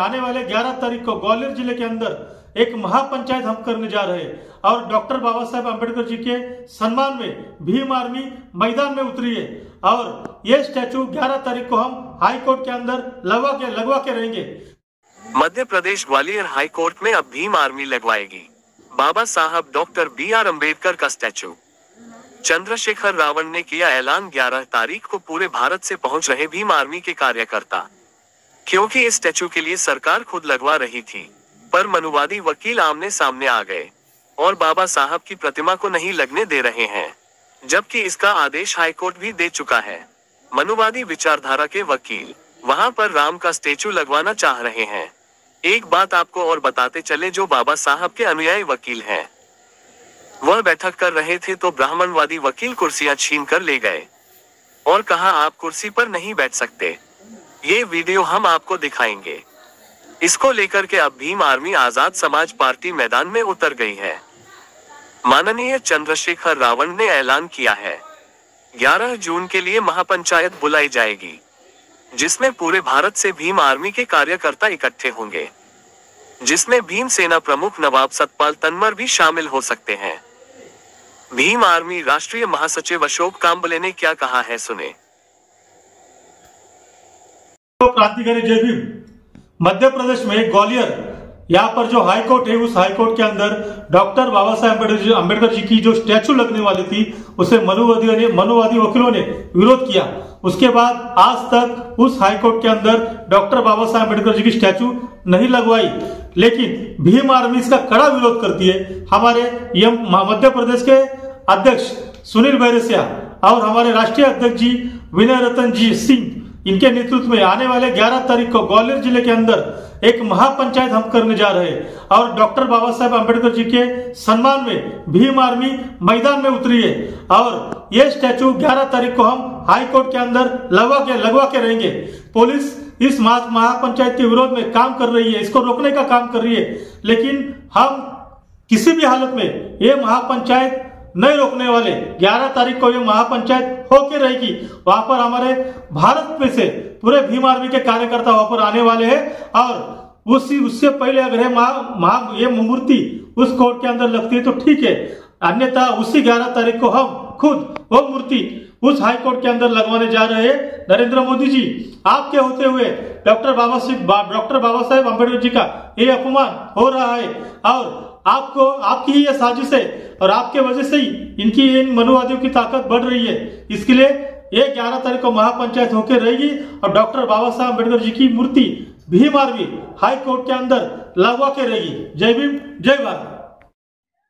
आने वाले 11 तारीख को ग्वालियर जिले के अंदर एक महापंचायत हम करने जा रहे हैं और डॉक्टर बाबा साहेब अम्बेडकर जी के सम्मान में भीम आर्मी मैदान में उतरी है और ये स्टैचू 11 तारीख को हम हाई कोर्ट के अंदर लगवा के रहेंगे। मध्य प्रदेश ग्वालियर हाई कोर्ट में अब भीम आर्मी लगवाएगी बाबा साहब डॉक्टर BR अम्बेडकर का स्टैचू। चंद्रशेखर रावण ने किया ऐलान 11 तारीख को पूरे भारत से पहुंच रहे भीम आर्मी के कार्यकर्ता। क्योंकि इस स्टैचू के लिए सरकार खुद लगवा रही थी, पर मनुवादी वकील आमने सामने आ गए और बाबा साहब की प्रतिमा को नहीं लगने दे रहे हैं, जबकि इसका आदेश हाईकोर्ट भी दे चुका है। मनुवादी विचारधारा के वकील वहां पर राम का स्टैचू लगवाना चाह रहे हैं। एक बात आपको और बताते चले, जो बाबा साहब के अनुयायी वकील हैं, वह बैठक कर रहे थे तो ब्राह्मणवादी वकील कुर्सियां छीन कर ले गए और कहा आप कुर्सी पर नहीं बैठ सकते। ये वीडियो हम आपको दिखाएंगे। इसको लेकर के अब भीम आर्मी आजाद समाज पार्टी मैदान में उतर गई है। माननीय चंद्रशेखर रावण ने ऐलान किया है 11 जून के लिए महापंचायत बुलाई जाएगी, जिसमें पूरे भारत से भीम आर्मी के कार्यकर्ता इकट्ठे होंगे, जिसमें भीम सेना प्रमुख नवाब सतपाल तन्वर भी शामिल हो सकते हैं। भीम आर्मी राष्ट्रीय महासचिव अशोक कांबले ने क्या कहा है, सुने। क्रांतिकारी जय भीम। मध्य प्रदेश में ग्वालियर यहाँ पर जो हाई कोर्ट है, उस हाई कोर्ट के अंदर डॉक्टर बाबा साहेब अम्बेडकर जी की जो स्टैचू लगने वाली थी, उसे मनुवादी वकीलों ने विरोध किया। उसके बाद आज तक उस हाई कोर्ट के अंदर डॉक्टर बाबा साहेब अम्बेडकर जी की स्टैचू नहीं लगवाई, लेकिन भीम आर्मी इसका कड़ा विरोध करती है। हमारे मध्य प्रदेश के अध्यक्ष सुनील बैरसिया और हमारे राष्ट्रीय अध्यक्ष जी विनय रतन जी सिंह, इनके नेतृत्व में आने वाले 11 तारीख को ग्वालियर जिले के अंदर एक महापंचायत हम करने जा रहे हैं और डॉक्टर बाबा साहेब अम्बेडकर जी के सम्मान में भीम आर्मी मैदान में उतरी है और ये स्टैचू 11 तारीख को हम हाई कोर्ट के अंदर लगवा के रहेंगे। पुलिस इस महापंचायत के विरोध में काम कर रही है, इसको रोकने का काम कर रही है, लेकिन हम किसी भी हालत में ये महापंचायत नहीं रोकने वाले। 11 तारीख को ये महापंचायत होके रहेगी। वहां पर हमारे भारत में से पूरे भीम आर्मी के कार्यकर्ता वहां पर आने वाले हैं और उससे पहले अगर ये मूर्ति उस कोर्ट के अंदर लगती है तो ठीक है, अन्यथा उसी 11 तारीख को हम खुद वो मूर्ति उस हाई कोर्ट के अंदर लगवाने जा रहे हैं। नरेंद्र मोदी जी, आपके होते हुए डॉक्टर बाबा साहेब अम्बेडकर जी का ये अपमान हो रहा है और आपकी ही ये साजिश है और आपके वजह से ही इन मनुवादियों की ताकत बढ़ रही है। इसके लिए ये 11 तारीख को महापंचायत होकर रहेगी और डॉक्टर बाबा साहब अम्बेडकर जी की मूर्ति भीम आर्मी हाई कोर्ट के अंदर लगवा के रहेगी। जय भीम, जय भारत।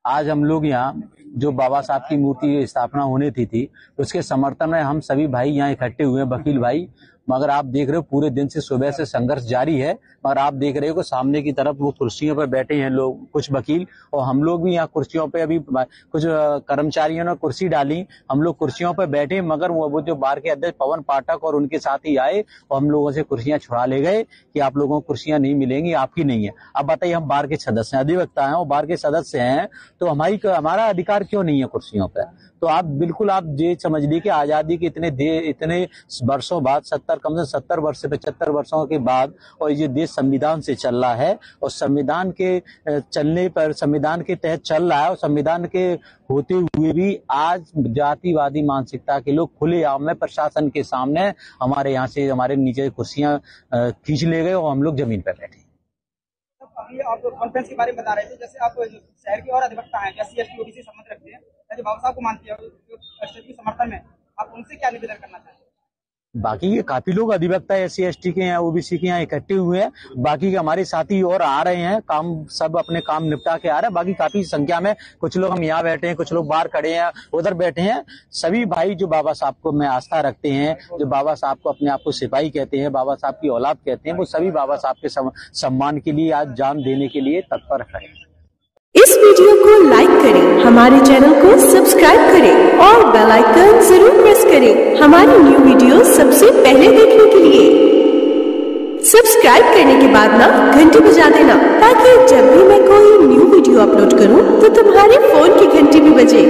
आज हम लोग यहाँ जो बाबा साहब की मूर्ति की स्थापना होने थी उसके समर्थन में हम सभी भाई यहाँ इकट्ठे हुए, वकील भाई। मगर आप देख रहे हो पूरे दिन से सुबह से संघर्ष जारी है, मगर आप देख रहे हो कि सामने की तरफ वो कुर्सियों पर बैठे हैं लोग, कुछ वकील, और हम लोग भी यहाँ कुर्सियों पे अभी कुछ कर्मचारियों ने कुर्सी डाली, हम लोग कुर्सियों पर बैठे, मगर वो जो बार के अध्यक्ष पवन पाठक और उनके साथ ही आए और हम लोगों से कुर्सियां छुड़ा ले गए कि आप लोगों को कुर्सियां नहीं मिलेंगी, आपकी नहीं है। अब बताइए, हम बार के सदस्य हैं, अधिवक्ता हैं और बार के सदस्य हैं, तो हमारा अधिकार क्यों नहीं है कुर्सियों पर? तो आप बिल्कुल आप ये समझ लीजिए कि आजादी के इतने वर्षों बाद, कम से 70 वर्ष से 75 वर्षों के बाद, और ये देश संविधान से चल रहा है और संविधान के चलने पर संविधान के तहत चल रहा है और संविधान के होते हुए भी आज जातिवादी मानसिकता के लोग खुलेआम में प्रशासन के सामने हमारे यहाँ से हमारे नीचे कुर्सियां खींच ले गए और हम लोग जमीन पर बैठे। अभी आप कॉन्फ्रेंस के बारे में बता रहे थे, जैसे आप शहर के और अधिवक्ता हैं, SC ST OBC संबंध रखते हैं, बाबा साहब को मानते हैं, समर्थन में आप उनसे क्या निवेदन करना चाहते हैं? बाकी के काफी लोग अधिवक्ता SC ST के यहाँ OBC के यहाँ इकट्ठे हुए हैं, बाकी के हमारे साथी और आ रहे हैं, सब अपने काम निपटा के आ रहे हैं। बाकी काफी संख्या में कुछ लोग हम यहाँ बैठे हैं, कुछ लोग बाहर खड़े हैं, उधर बैठे हैं। सभी भाई जो बाबा साहब को में आस्था रखते हैं, जो बाबा साहब को अपने आप को सिपाही कहते हैं, बाबा साहब की औलाद कहते हैं, वो सभी बाबा साहब के सम्मान के लिए आज जान देने के लिए तत्पर खड़े हैं। इस वीडियो को लाइक करें, हमारे चैनल को सब्सक्राइब करें और बेल आइकन जरूर प्रेस करें हमारी न्यू वीडियो सबसे पहले देखने के लिए। सब्सक्राइब करने के बाद ना घंटी बजा देना, ताकि जब भी मैं कोई न्यू वीडियो अपलोड करूं तो तुम्हारे फोन की घंटी भी बजे।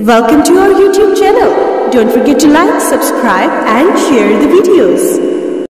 Welcome to our YouTube channel. Don't forget to like, subscribe and share the videos.